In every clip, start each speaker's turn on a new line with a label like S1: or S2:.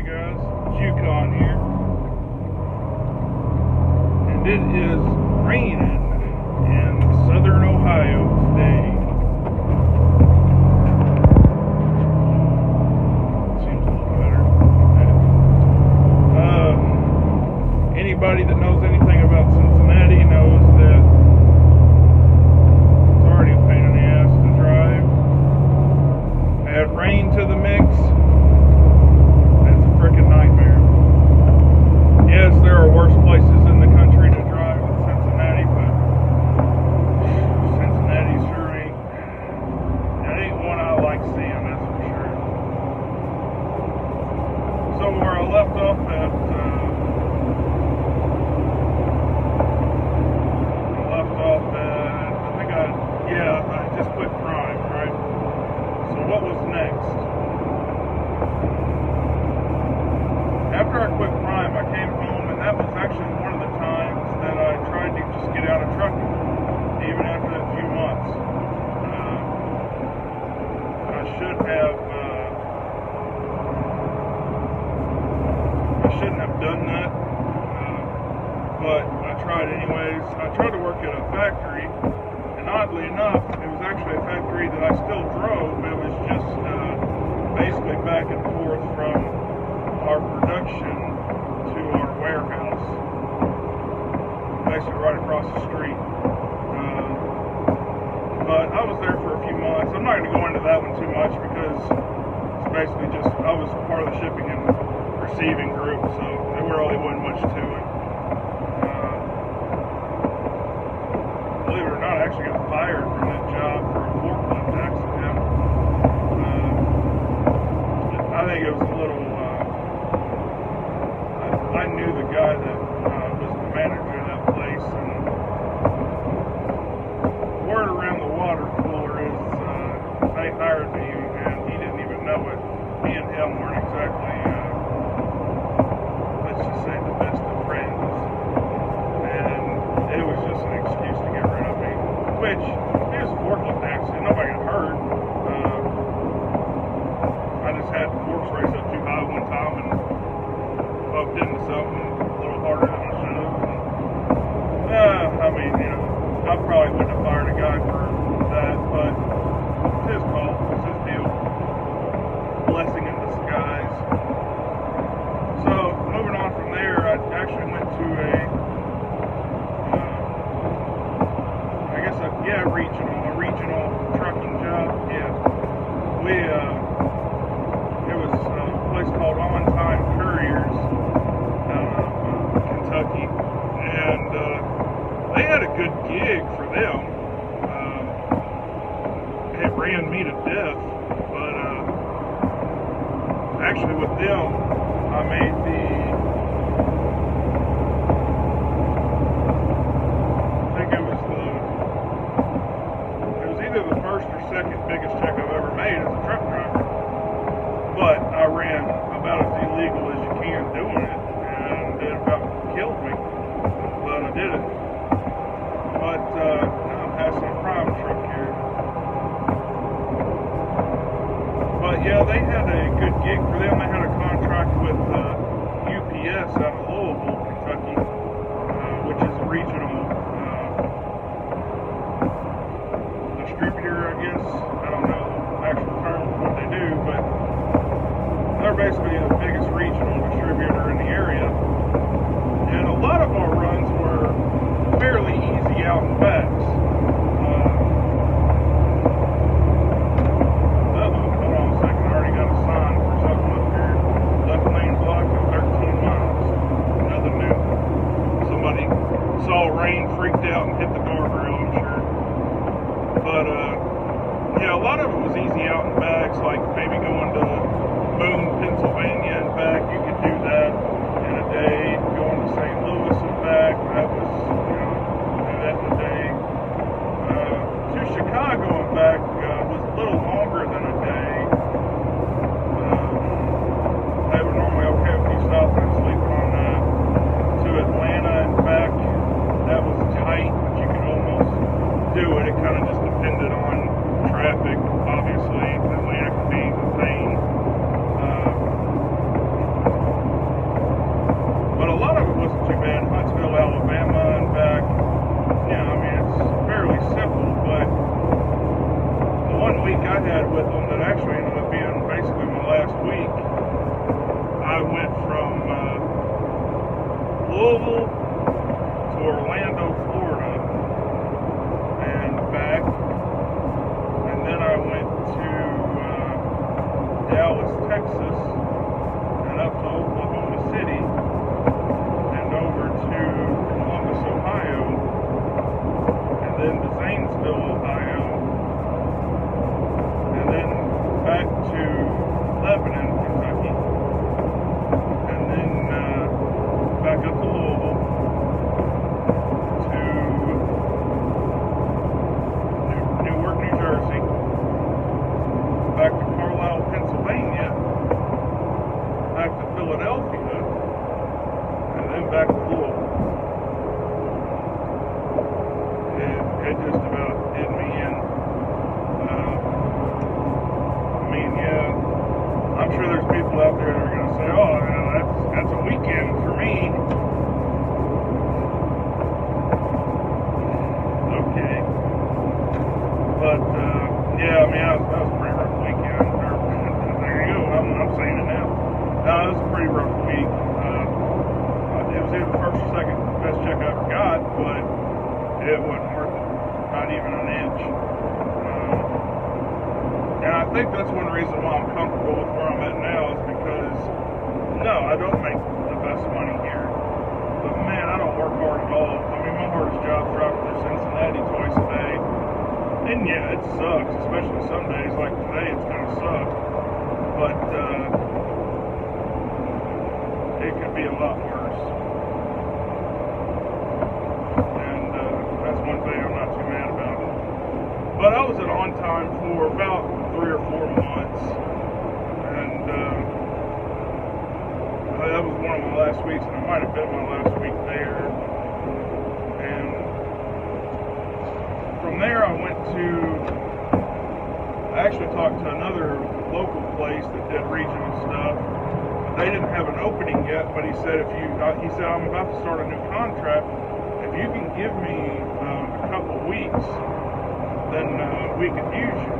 S1: guys. Yukon here. And it is raining in southern Ohio today. Seems a little better. Anybody that knows anything about Cincinnati knows that it's already a pain in the ass to drive. Add rain to the mix. Freaking nightmare. Yes, there are worse places in the country to drive than Cincinnati, but Cincinnati sure ain't one I like seeing, that's for sure. So where I left off at, I just quit crime, right? So what was next? After I quit crime, I came home, and that was actually one of the times that I tried to just get out of trucking, even after a few months. I shouldn't have done that, but I tried anyways. I tried to work at a factory, and oddly enough, it was actually a factory that I still drove. It was just basically back and forth from our production to our warehouse, basically right across the street. But I was there for a few months. I'm not going to go into that one too much because it's basically just I was part of the shipping and receiving group, so there really wasn't much to it. Believe it or not, I actually got fired from that job for a forklift accident. I think it was a little. I knew the guy that was the manager of that place, and word around the water cooler is they hired me, and he didn't even know it. Me and him weren't exactly, let's just say, the best of friends, and it was just an excuse to get rid of me, which, it was a forklift accident, nobody got hurt. I just had the forks raised up too high one time, and bumped into something a little harder than I should have. I mean, I probably wouldn't have fired a guy for that, but it's his call, it's his deal. Blessing in disguise. So, moving on from there, I actually went to a regional trucking job. Yeah. It was a place called On Time Couriers out of Kentucky, and they had a good gig for them. It ran me to death, but actually with them, I made either the first or second biggest check I've ever made as a truck driver. But I ran about as illegal as you can doing it, and it about killed me. But I did it. But now I'm passing a prime truck here. But yeah, they had a good gig for them. They had a contract with UPS out of Louisville, Kentucky, which is a regional distributor, I guess. I don't know the actual term of what they do, but they're basically the biggest regional distributor in the area. And a lot of our runs were fairly easy out and backs. Hold on a second, I already got a sign for something up here. Left lane blocked at 13 miles. Nothing new. Somebody saw rain, freaked out, and hit the guardrail, I'm sure. But yeah, a lot of it was easy out and backs, like maybe going to Boone, Pennsylvania. actually ended up being basically my last week. I went from Louisville to Orlando, Florida, and back. And then I went to Dallas, Texas, and up to Oklahoma City, and over to Columbus, Ohio, and then to Zanesville, Ohio, and then back to Lebanon, Kentucky, and then back up to Louisville, to Newark, New Jersey, back to Carlisle, Pennsylvania, back to Philadelphia, and then back to Louisville. It just about did me in. I mean, yeah, I'm sure there's people out there that are going to say, oh, you know, that's a weekend for me. Okay. But, yeah, I mean, that was a pretty rough weekend. There you go, I'm saying it now. It was a pretty rough week. It was either the first or second best check I ever got, but it wasn't worth it. Not even an inch. And I think that's one reason why I'm comfortable with where I'm at now is because, no, I don't make the best money here. But man, I don't work hard at all. I mean, my hardest job is driving through Cincinnati twice a day. And yeah, it sucks, especially some days like today, it's going to suck. But it could be a lot worse. And that's one thing I'm not too mad about. But I was at on time for about 3 or 4 months. And that was one of my last weeks, and it might have been my last week there. And from there I went to, I actually talked to another local place that did regional stuff. They didn't have an opening yet, but he said he said, I'm about to start a new contract. If you can give me a couple weeks, then we could use you.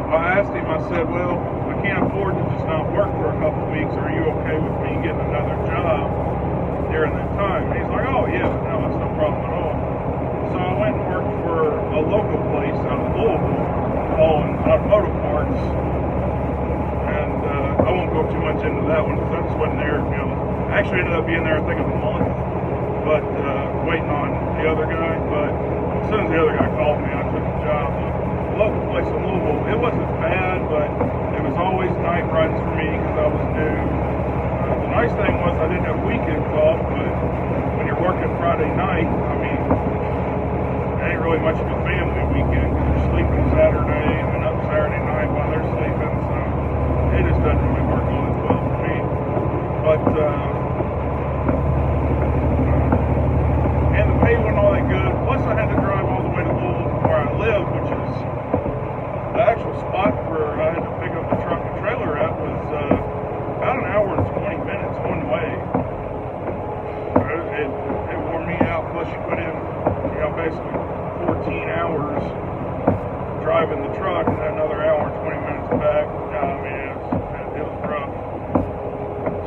S1: I asked him, I said, well, I can't afford to just not work for a couple weeks. Are you okay with me getting another job during that time? And he's like, oh yeah, no, that's no problem at all. So I went and worked for a local place out of Louisville, hauling automotive parts. And I won't go too much into that one because I just wasn't there. You know, I actually ended up being there, I think, a month, but waiting on the other guy. But as soon as the other guy called me, I took the job. The local place in Louisville, it wasn't bad, but it was always night runs for me because I was new. The nice thing was I didn't have weekends off, but when you're working Friday night, I mean, it ain't really much of a family weekend because you're sleeping Saturday and then up Saturday night while they're sleeping, so it just doesn't really work all that well for me. But, and the pay wasn't all that good. Plus, I had to drive all the way to Louisville to where I live, which is the actual spot where I had to pick up the truck and trailer at was about an hour and 20 minutes one way. It wore me out. Plus, you put in, you know, basically 14 hours driving the truck and then another hour and 20 minutes back. I mean, it was rough.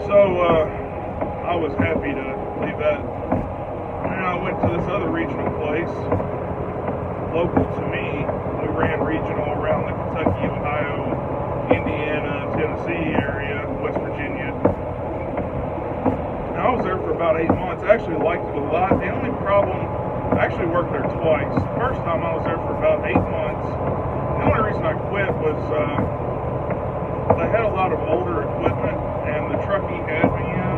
S1: So I was happy to leave that. And I went to this other regional place, local to me. We ran regional around the Kentucky, Ohio, Indiana, Tennessee area, West Virginia. And I was there for about 8 months. I actually liked it a lot. The only problem, I actually worked there twice. The first time I was there for about 8 months. The only reason I quit was they had a lot of older equipment, and the truck he had me in,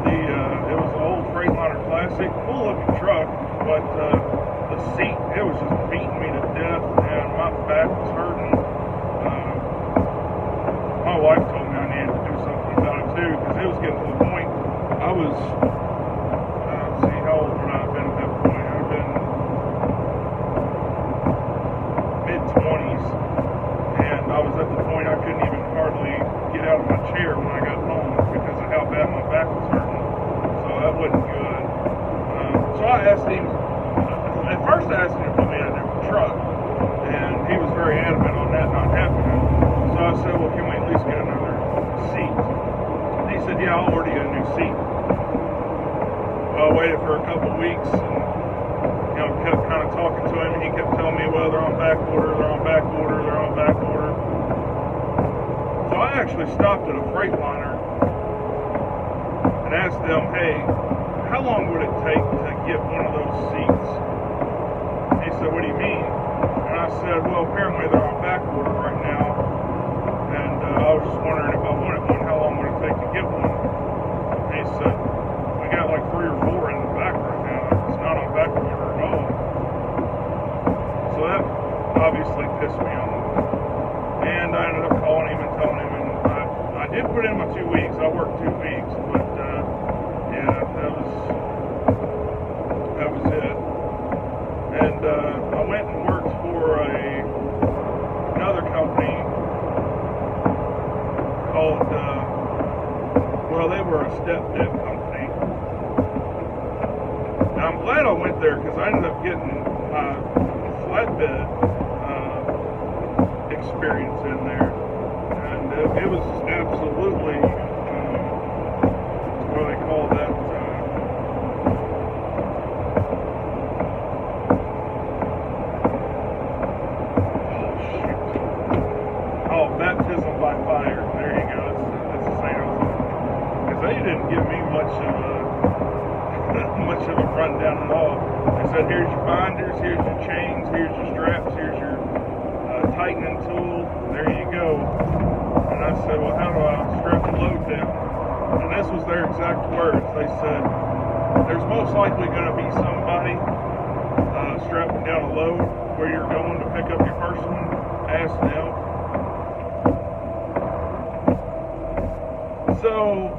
S1: it was an old Freightliner Classic, cool looking truck, but the seat, it was just beating me to death, and my back was hurting. My wife told me I needed to do something about it too, because it was getting to the point, I was, let's see, how old would I have been at that point? I'd have been mid-20s, and I was at the point I couldn't even hardly get out of my chair when I got home because of how bad my back was hurting. So that wasn't good. So I asked him, at first I asked him to put me in a different truck, and he was very adamant on that, not I said, well, can we at least get another seat? And he said, yeah, I'll order you a new seat. Well, I waited for a couple weeks and, kept kind of talking to him, and he kept telling me, well, they're on back order, they're on back order, they're on back order. So I actually stopped at a Freightliner and asked them, hey, how long would it take to get one of those seats? And he said, what do you mean? And I said, well, apparently they're on back order right now, and I was just wondering if I wanted one, how long would it take to get one? And he said, we got like 3 or 4 in the back right now. It's not on back order at all. So that obviously pissed me off. And I ended up calling him and telling him, and I did put in my 2 weeks. I worked 2 weeks, but yeah, that was it. And I went and worked for another company called, they were a step-bed company. Now I'm glad I went there because I ended up getting my flatbed experience in there, and it was absolutely what do they call that? Baptism by fire. There you go. That's the same. Because they didn't give me much of a rundown at all. They said, here's your binders, here's your chains, here's your straps, here's your tightening tool. There you go. And I said, well, how do I strap the load down? And this was their exact words. They said, there's most likely going to be somebody strapping down a load where you're going to pick up your first one. Ask them. So,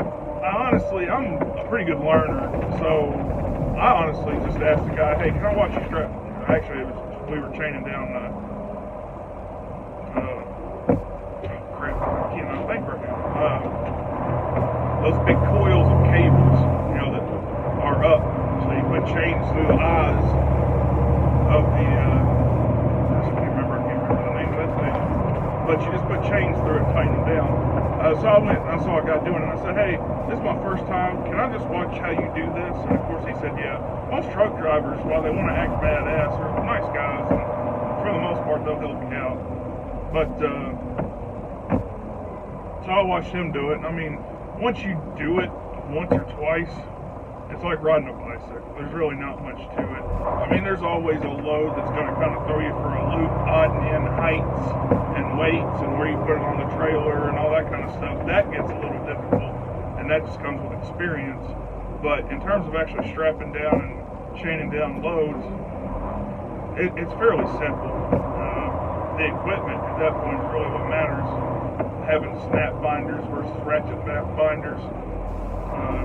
S1: I'm a pretty good learner, so I honestly just asked the guy, hey, can I watch you strap? Actually, we were chaining down, crap, I can't think right now, those big coils of cables, that are up, so you put chains through the eyes of the, I can't remember the name of that thing, but you just put chains through it and tighten them down. So I went and I saw a guy doing it, and I said, hey, this is my first time, can I just watch how you do this? And of course he said, yeah. Most truck drivers, while they want to act badass, are nice guys, and for the most part they'll help you out. But, so I watched him do it, and I mean, once you do it once or twice, it's like riding a bicycle. There's really not much to it. I mean, there's always a load that's going to kind of throw you for a loop, odd and end heights and weights and where you put it on the trailer and all that kind of stuff. That gets a little difficult, and that just comes with experience. But in terms of actually strapping down and chaining down loads, it's fairly simple. The equipment at that point is really what matters. Having snap binders versus ratchet binders.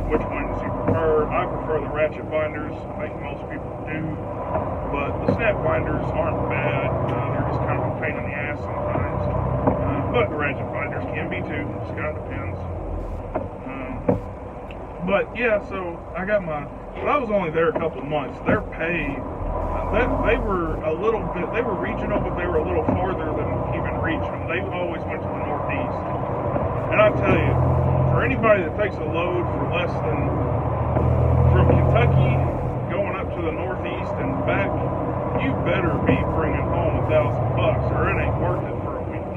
S1: Which ones you prefer? I prefer the ratchet binders. I think most people do. But the snap binders aren't bad. They're just kind of a pain in the ass sometimes. But the ratchet binders can be too. Just kind of depends. But yeah, so I got but I was only there a couple of months. Their pay, they were a little bit, they were regional, but they were a little farther than even regional. They always went to the Northeast. And I tell you, for anybody that takes a load for less than, from Kentucky going up to the Northeast and back, you better be bringing home $1,000 or it ain't worth it for a week.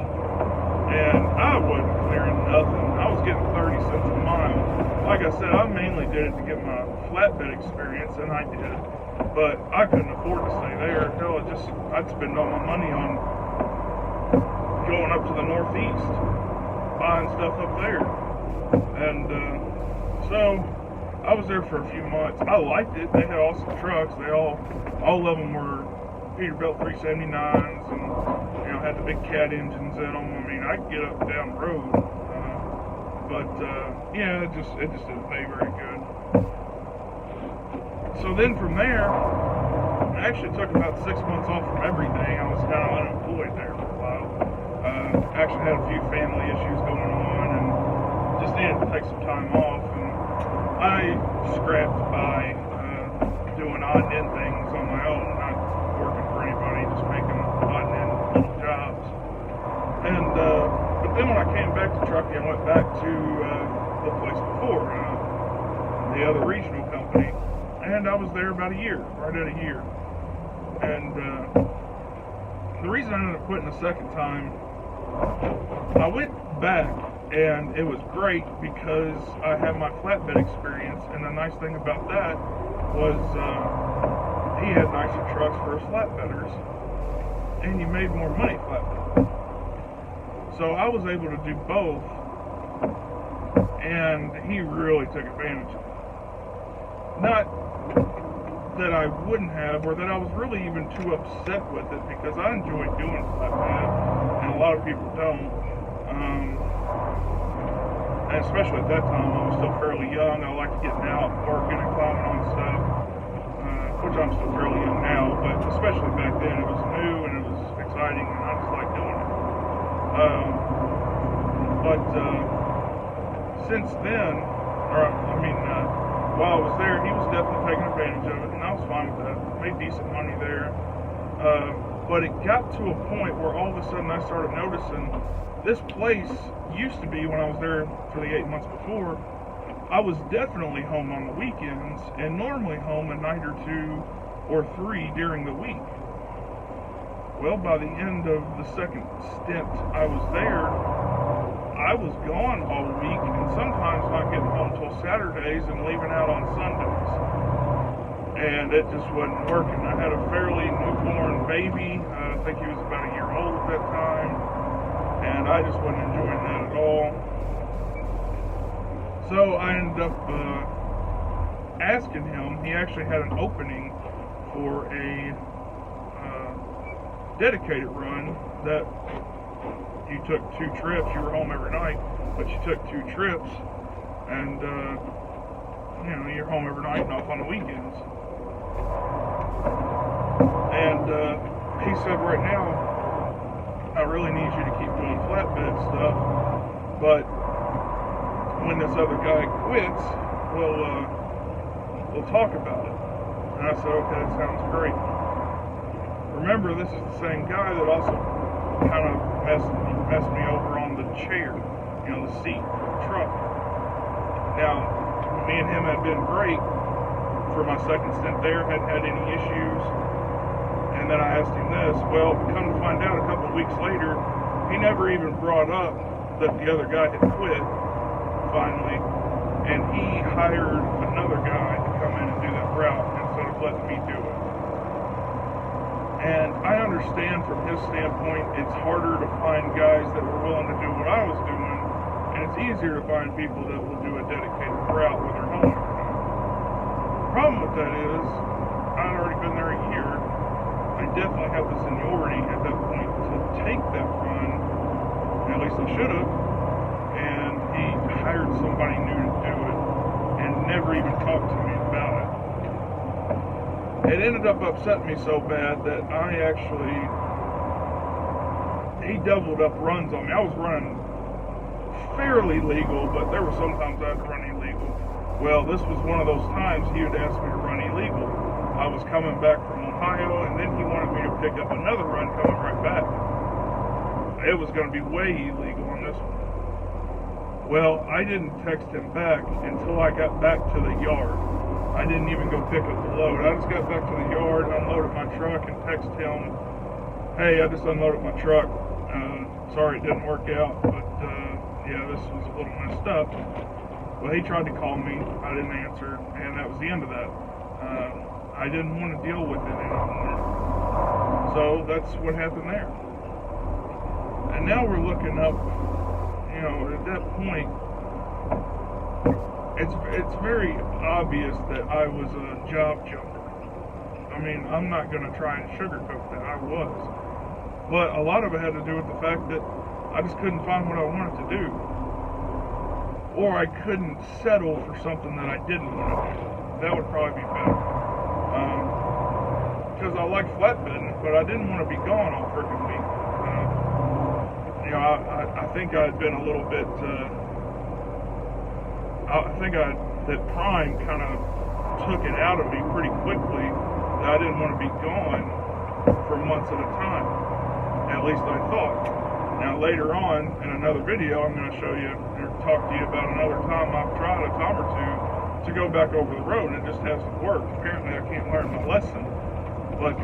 S1: And I wasn't clearing nothing. I was getting 30 cents a mile. Like I said, I mainly did it to get my flatbed experience, and I did. But I couldn't afford to stay there. Hell, I'd spend all my money on going up to the Northeast, buying stuff up there. And so I was there for a few months. I liked it. They had awesome trucks. All of them were Peterbilt 379s, and had the big cat engines in them. I mean, I could get up and down the road, but yeah, it just didn't pay very good. So then from there, I actually took about 6 months off from everything. I was kind of unemployed there for a while. Actually had a few family issues going on, and just needed to take some time off, and I scrapped by doing odd and end things on my own, not working for anybody, just making odd and end little jobs. And but then back to trucking, I went back to the place before, the other regional company, and I was there about a year, right at a year. And the reason I ended up quitting the second time, I went back, and it was great because I had my flatbed experience, and the nice thing about that was he had nicer trucks for his flatbedders, and you made more money flatbed. So I was able to do both, and he really took advantage of it. Not that I wouldn't have, or that I was really even too upset with it, because I enjoy doing flatbed, and a lot of people don't. And especially at that time, I was still fairly young. I liked getting out, working, and climbing on stuff, which I'm still fairly young now, but especially back then, it was new and it was exciting, and I just liked doing it. But since then, while I was there, he was definitely taking advantage of it, and I was fine with that. Made decent money there. But it got to a point where all of a sudden I started noticing this place used to be, when I was there for the 8 months before, I was definitely home on the weekends and normally home a night or two or three during the week. Well, by the end of the second stint I was there, I was gone all week and sometimes not getting home till Saturdays and leaving out on Sundays. And it just wasn't working. I had a fairly newborn baby. I think he was about a year old at that time. And I just wasn't enjoying that at all. So I ended up asking him. He actually had an opening for a dedicated run that you took 2 trips. You were home every night, but you took 2 trips, and you're home every night and off on the weekends. And he said, right now, I really need you to keep doing flatbed stuff, but when this other guy quits, we'll talk about it. And I said, okay, that sounds great. Remember, this is the same guy that also kind of messed me over on the chair, the seat of the truck. Now, me and him had been great for my second stint there, hadn't had any issues. And then I asked him this. Well, come to find out, a couple of weeks later, he never even brought up that the other guy had quit, finally, and he hired another guy to come in and do that route instead of letting me do it. And I understand from his standpoint, it's harder to find guys that were willing to do what I was doing, and it's easier to find people that will do a dedicated route with their home every night. The problem with that is, I'd already been there a year. I definitely have the seniority at that point to take that run, at least I should have, and he hired somebody new to do it, and never even talked to me about it. It ended up upsetting me so bad that he doubled up runs on me. I was running fairly legal, but there were sometimes I'd run illegal. Well, this was one of those times he would ask me to run illegal. I was coming back from Ohio, and then he wanted me to pick up another run coming right back. It was going to be way illegal on this one. Well, I didn't text him back until I got back to the yard. I didn't even go pick up the load. I just got back to the yard, unloaded my truck, and texted him, hey, I just unloaded my truck. Sorry it didn't work out, but this was a little messed up. Well, he tried to call me. I didn't answer, and that was the end of that. I didn't want to deal with it anymore. So that's what happened there. And now we're looking up, at that point, it's very obvious that I was a job jumper. I mean, I'm not going to try and sugarcoat that. I was. But a lot of it had to do with the fact that I just couldn't find what I wanted to do. Or I couldn't settle for something that I didn't want to do. That would probably be better. Because I like flatbedding, but I didn't want to be gone all freaking week. I think I'd been a little bit, that prime kind of took it out of me pretty quickly, that I didn't want to be gone for months at a time. At least I thought. Now later on in another video, I'm going to show you or talk to you about another time I've tried a time or two to go back over the road, and it just hasn't worked. Apparently I can't learn my lesson, but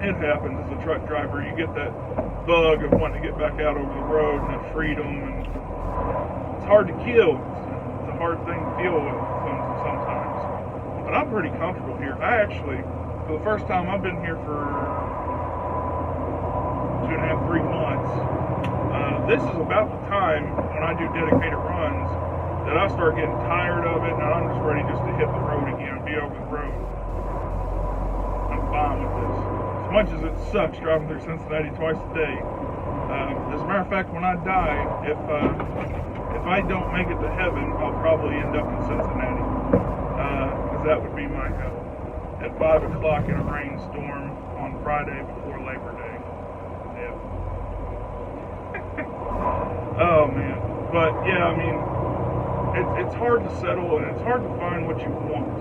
S1: it happens as a truck driver. You get that bug of wanting to get back out over the road and that freedom, and it's hard to kill. It's a hard thing to deal with sometimes. But I'm pretty comfortable here. I actually, for the first time, I've been here for 2.5, 3 months. This is about the time when I do dedicated runs that I start getting tired of it, and I'm just ready just to hit the road again, be over the road. I'm fine with this. As much as it sucks driving through Cincinnati twice a day. As a matter of fact, when I die, if I don't make it to heaven, I'll probably end up in Cincinnati, because that would be my hell. At 5 o'clock in a rainstorm on Friday before Labor Day. Yeah. Oh man. But yeah, I mean, it's hard to settle, and it's hard to find what you want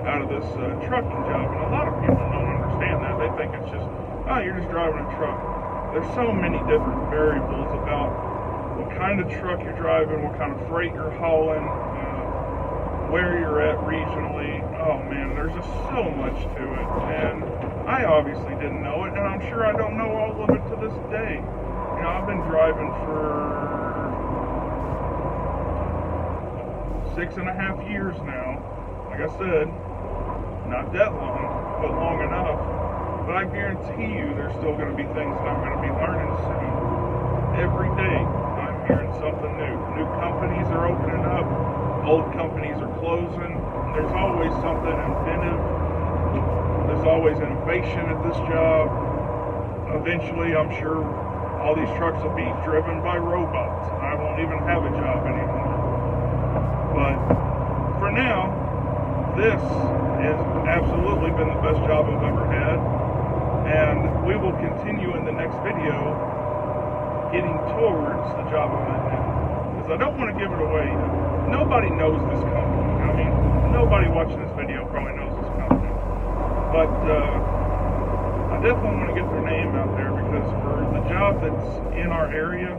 S1: out of this trucking job, and a lot of people don't understand that. They think it's just, oh, you're just driving a truck. There's so many different variables about what kind of truck you're driving, what kind of freight you're hauling, where you're at regionally. Oh man, there's just so much to it, and I obviously didn't know it, and I'm sure I don't know all of it to this day. You know, I've been driving for 6.5 years now. Like I said, not that long, but long enough. But I guarantee you there's still going to be things that I'm going to be learning soon. Every day I'm hearing something new. New companies are opening up. Old companies are closing. There's always something inventive. There's always innovation at this job. Eventually, I'm sure all these trucks will be driven by robots. I won't even have a job anymore. But for now, this has absolutely been the best job I've ever had. And we will continue in the next video getting towards the job I'm at now. Because I don't want to give it away. Nobody knows this company. I mean, nobody watching this video probably knows this company. But I definitely want to get their name out there, because for the job that's in our area,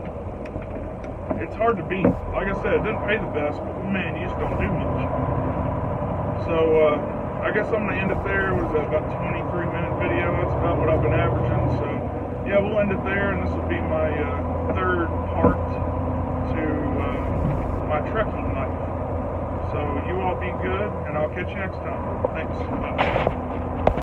S1: it's hard to beat. Like I said, it doesn't pay the best, but man, you just don't do much. So I guess I'm going to end it there. It was about a 23-minute video. That's about what I've been averaging. So yeah, we'll end it there, and this will be my third part to my trekking life. So you all be good, and I'll catch you next time. Thanks. Bye.